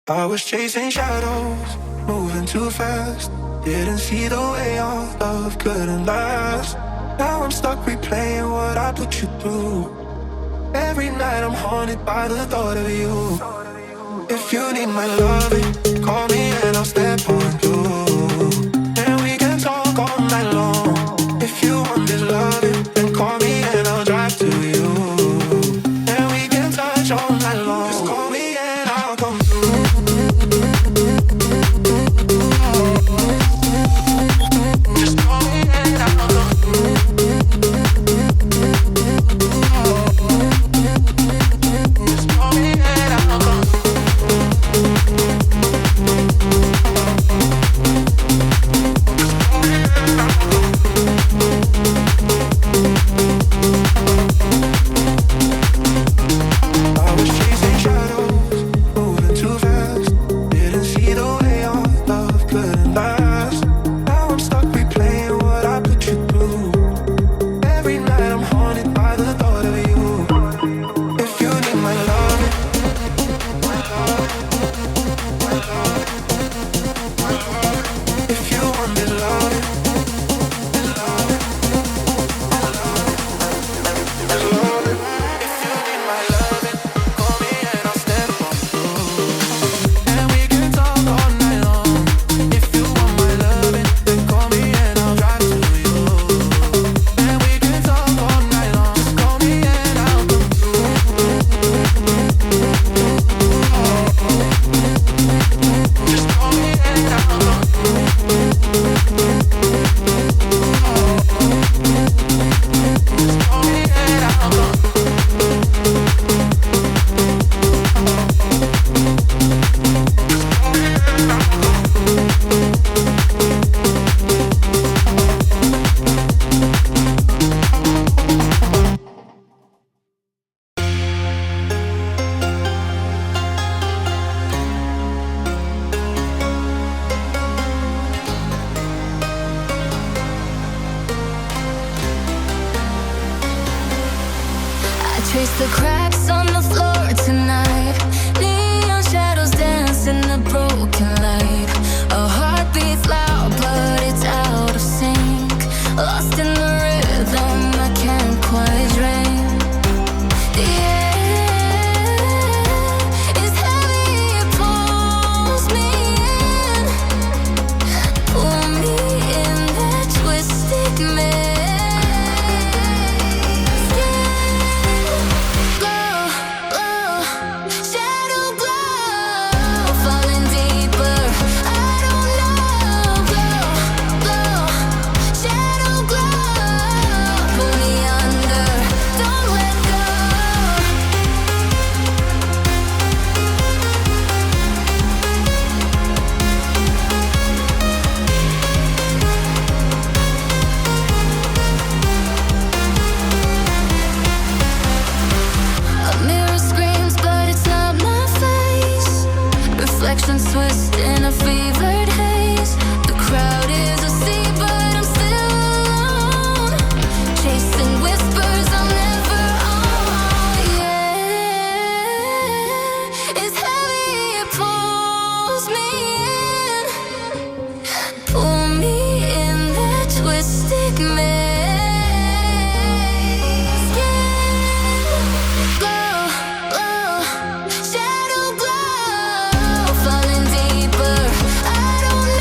I was chasing shadows, moving too fast. Didn't see the way our love couldn't last. Now I'm stuck replaying what I put you through. Every night I'm haunted by the thought of you. If you need my loving, call me and I'll step on you. And we can talk all night long. If you want this loving, then call me and I'll drive to you. And we can touch all night long. Just call me and I'll come through. Just call me and I'll come through. Just call me and I'll come through. Trace the cracks on the floor tonight. Neon shadows dance in the broken light. Our heart beats loud, but it's out of sync. Lost in the rhythm, I can't quite dream. The air is heavy, it pulls me in. Pull me in that twisted mist. Reflections twist in a fevered haze. The crowd is a sea, but I'm still alone. Chasing whispers I'll never own. Yeah, it's heavy, it pulls me in. Pull me in that twisted maze. Skin glow, glow, shadow glow. Falling deeper, I don't know.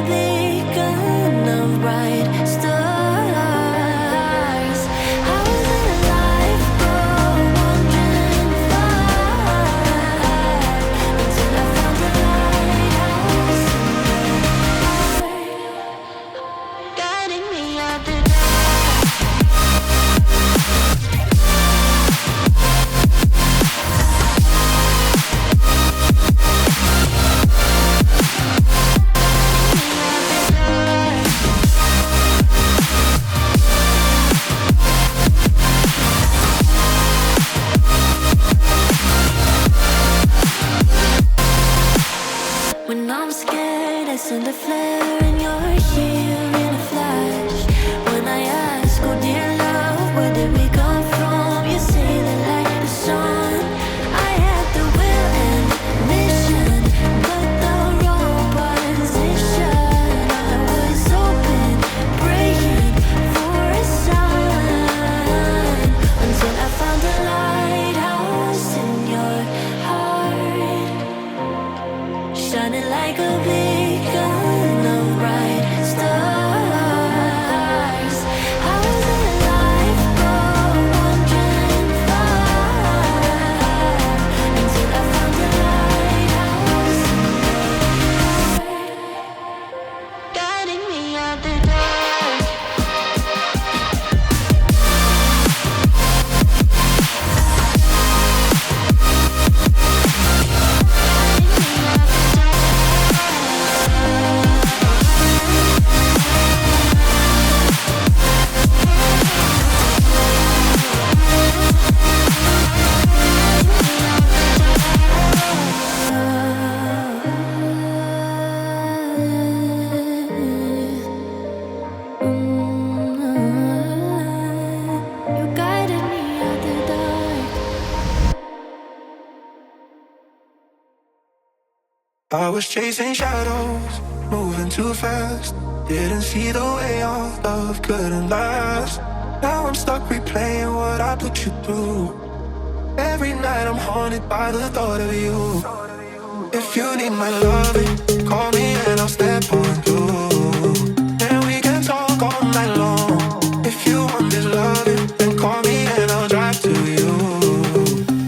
beacon of bright stars. I was in a life goal, wandering far, until I found the lighthouse guiding me out the dark. When I'm scared, I send a flare and you're here in a flash. When I ask, oh dear love, where did we come from? You say that like the sun, I had the will and mission, but the wrong position. I was open, praying for a sign, until I found a lighthouse in your heart, shining like a beacon of bright stars. I was in a life goal, wandering far, until I found the lighthouse guiding me out the dark. You guided me out the dark. I was chasing shadows, moving too fast. Didn't see the way our love couldn't last. Now I'm stuck replaying what I put you through. Every night I'm haunted by the thought of you. If you need my loving, call me and I'll step on through. And we can talk all night long. If you want this loving, then call me and I'll drive to you.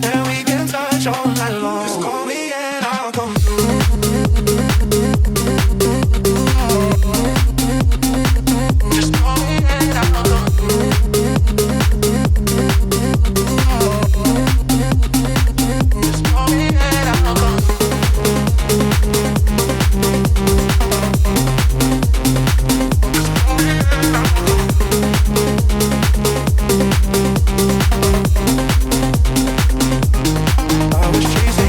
And we can touch all night long. Just call me and I'll come through. Just call me and I'll come through. Just call me and I'll come through. I was chasing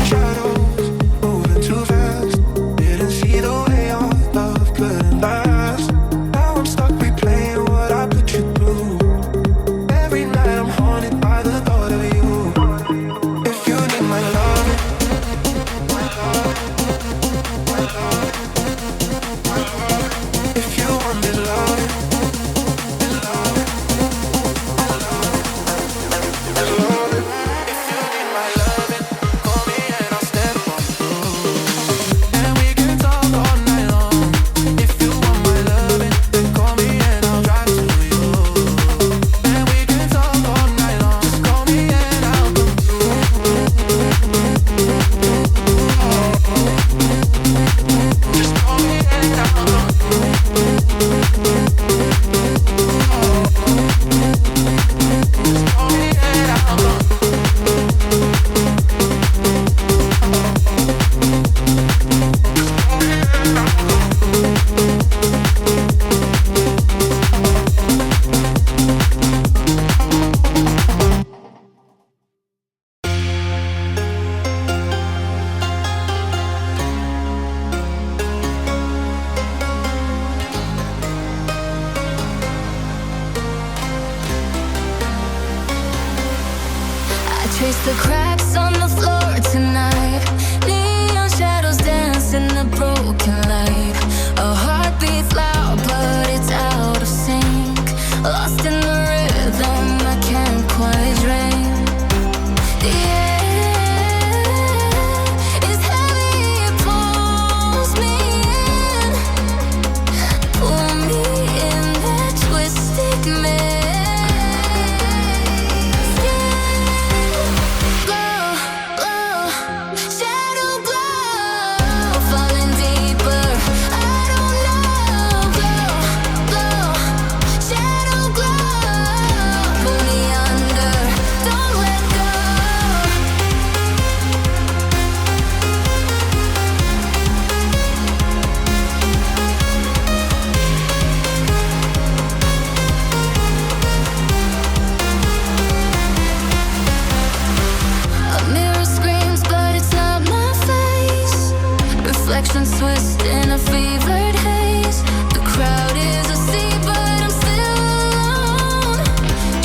and twist in a fevered haze. The crowd is a sea, but I'm still alone,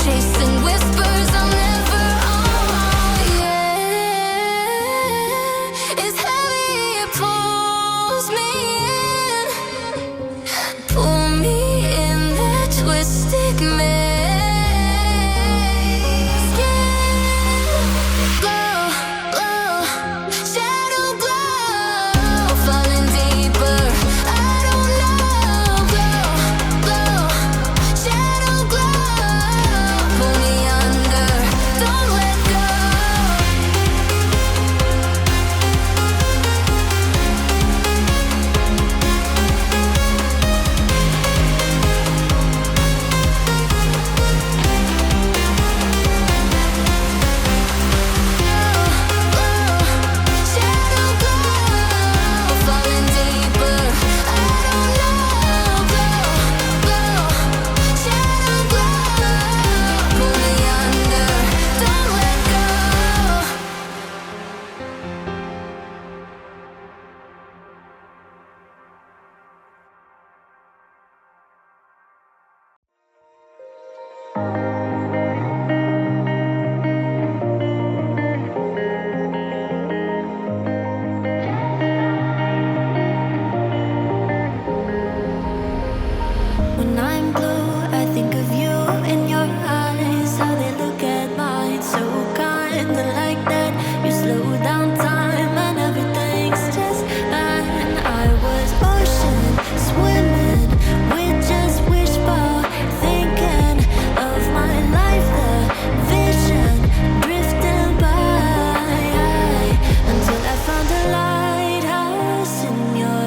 chasing whispers I'll never own. Yeah, it's heavy, it pulls me in, pull me in that twisted maze. When I'm blue, I think of you in your eyes, how they look at mine, so kinda like that. You slow down time and everything's just fine. I was ocean swimming with just wishbone, thinking of my life, the vision drifting by, until I found a lighthouse in your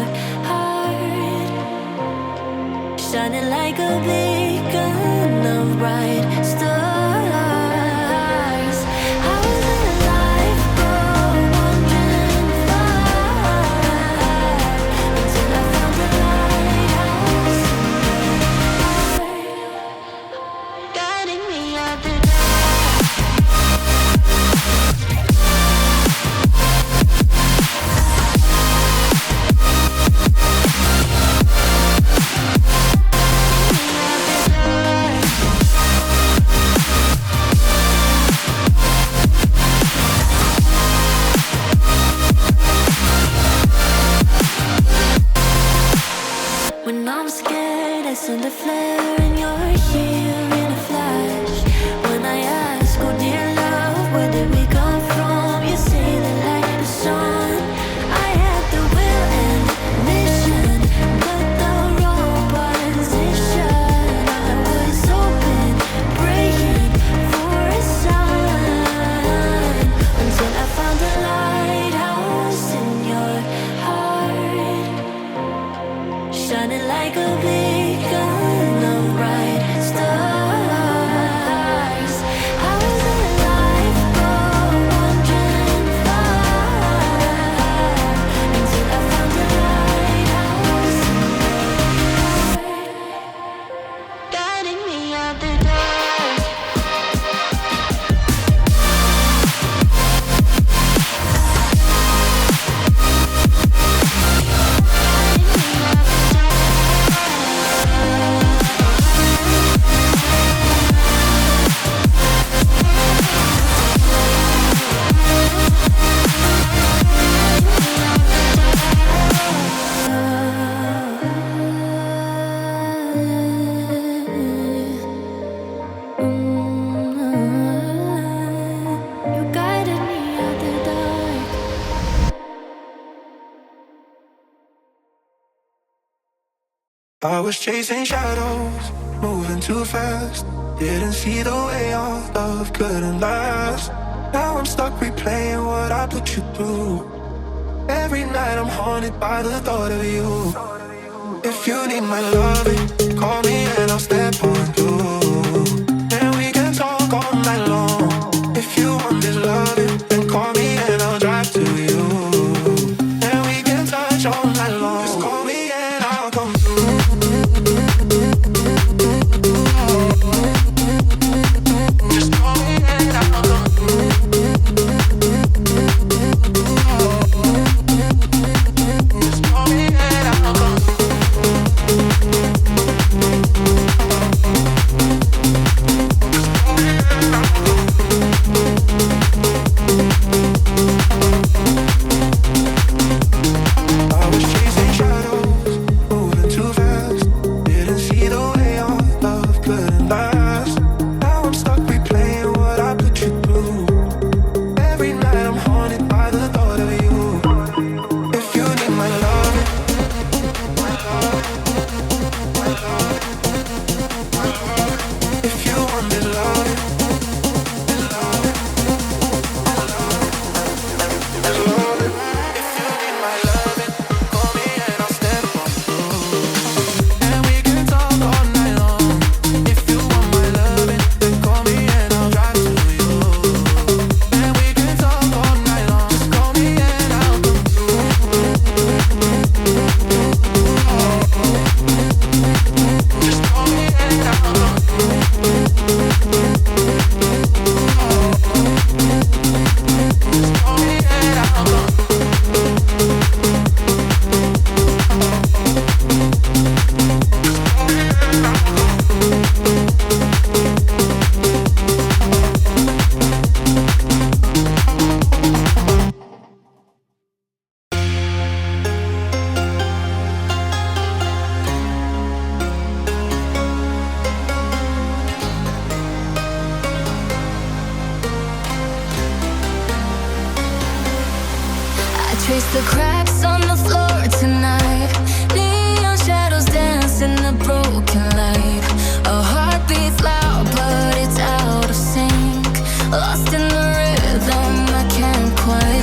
heart, shining like a beacon of bright stars. I was in a life wandering far, until I found a lighthouse in your heart, guiding me out the When I'm scared, I send a flare and you're here in a flash. When I ask, oh dear love, where did we come from? You say the light is on. I had the will and mission, but the wrong position. I was open, praying for a sign, until I found a lighthouse in your heart, shining like a beacon of bright stars. I was in a life wandering far, until I found a lighthouse in your heart, guiding me out the dark. You guided me out the dark. I was chasing shadows, moving too fast. Didn't see the way our love couldn't last. Now I'm stuck replaying what I put you through. Every night I'm haunted by the thought of you. If you need my loving, call me and I'll step on through. And we can talk all night long. If you want this loving, then call me and I'll drive to you. And we can touch all night long. Just call me and I'll come through. Just call me and I'll come through. Just call trace the cracks on the floor tonight. Neon shadows dance in the broken light. Our heart beats loud, but it's out of sync. Lost in the rhythm, I can't quite